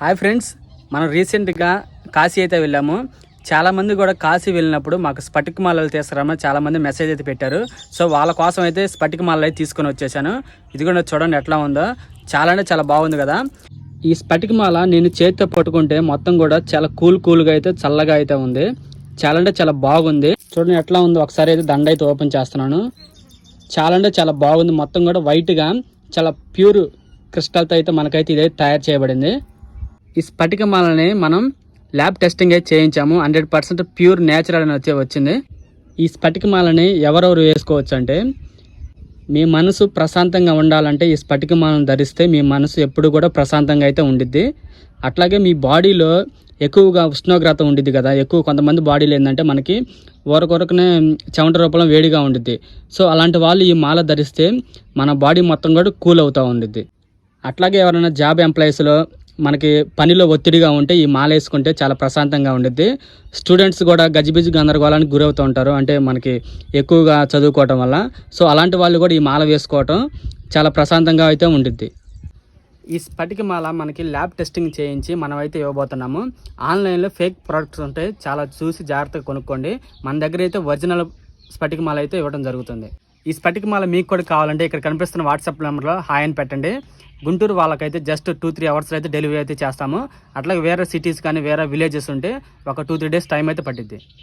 Hi friends, మనం రీసెంట్గా కాశీ అయితే వెళ్ళాము. చాలామంది కూడా కాశీ వెళ్ళినప్పుడు మాకు స్ఫటిక మాలలు తీసుకురామని చాలామంది మెసేజ్ అయితే పెట్టారు. సో వాళ్ళ కోసం అయితే స్ఫటిక మాలలు అయితే తీసుకొని వచ్చేసాను. ఇది కూడా చూడండి ఎట్లా ఉందో, చాలా అంటే చాలా బాగుంది కదా. ఈ స్ఫటిక మాల నేను చేతితో పట్టుకుంటే మొత్తం కూడా చాలా కూల్గా అయితే చల్లగా అయితే ఉంది. చాలా అంటే చాలా బాగుంది. చూడండి ఎట్లా ఉందో. ఒకసారి అయితే దండ అయితే ఓపెన్ చేస్తున్నాను. చాలా అంటే చాలా బాగుంది. మొత్తం కూడా వైట్గా చాలా ప్యూర్ క్రిస్టల్తో అయితే మనకైతే ఇదైతే తయారు చేయబడింది. ఈ స్ఫటిక మాలని మనం ల్యాబ్ టెస్టింగ్ అయితే చేయించాము. 100% ప్యూర్ నేచురల్ అని వచ్చింది. ఈ స్ఫటిక మాలని ఎవరెవరు వేసుకోవచ్చు అంటే, మీ మనసు ప్రశాంతంగా ఉండాలంటే ఈ స్ఫటిక మాలను ధరిస్తే మీ మనసు ఎప్పుడు కూడా ప్రశాంతంగా అయితే ఉండిద్ది. అట్లాగే మీ బాడీలో ఎక్కువగా ఉష్ణోగ్రత ఉండిద్ది కదా. కొంతమంది బాడీలో ఏంటంటే మనకి ఊరకొరకునే చెమట రూపంలో వేడిగా ఉండిద్ది. సో అలాంటి వాళ్ళు ఈ మాల ధరిస్తే మన బాడీ మొత్తం కూడా కూల్ అవుతూ ఉండిద్ది. అట్లాగే ఎవరైనా జాబ్ ఎంప్లాయీస్లో మనకి పనిలో ఒత్తిడిగా ఉంటే ఈ మాల వేసుకుంటే చాలా ప్రశాంతంగా ఉండిద్ది. స్టూడెంట్స్ కూడా గజిబిజి గందరగోళానికి గురవుతూ ఉంటారు, అంటే మనకి ఎక్కువగా చదువుకోవటం వల్ల. సో అలాంటి వాళ్ళు కూడా ఈ మాల వేసుకోవటం చాలా ప్రశాంతంగా అయితే ఉండిద్ది. ఈ స్ఫటిక మాల మనకి ల్యాబ్ టెస్టింగ్ చేయించి మనం అయితే ఇవ్వబోతున్నాము. ఆన్లైన్లో ఫేక్ ప్రోడక్ట్స్ ఉంటాయి, చాలా చూసి జాగ్రత్తగా కొనుక్కోండి. మన దగ్గర అయితే ఒరిజినల్ స్ఫటిక మాల అయితే ఇవ్వడం జరుగుతుంది. ఈ స్ఫటిక మాల మీకు కూడా కావాలంటే ఇక్కడ కనిపిస్తున్న వాట్సాప్ నెంబర్లో హాయ్ అని పెట్టండి. గుంటూరు వాళ్ళకైతే జస్ట్ 2-3 అవర్స్లో అయితే డెలివరీ అయితే చేస్తాము. అట్లాగే వేరే సిటీస్ కానీ వేరే విలేజెస్ ఉంటే ఒక 2-3 డేస్ టైం అయితే పట్టిద్ది.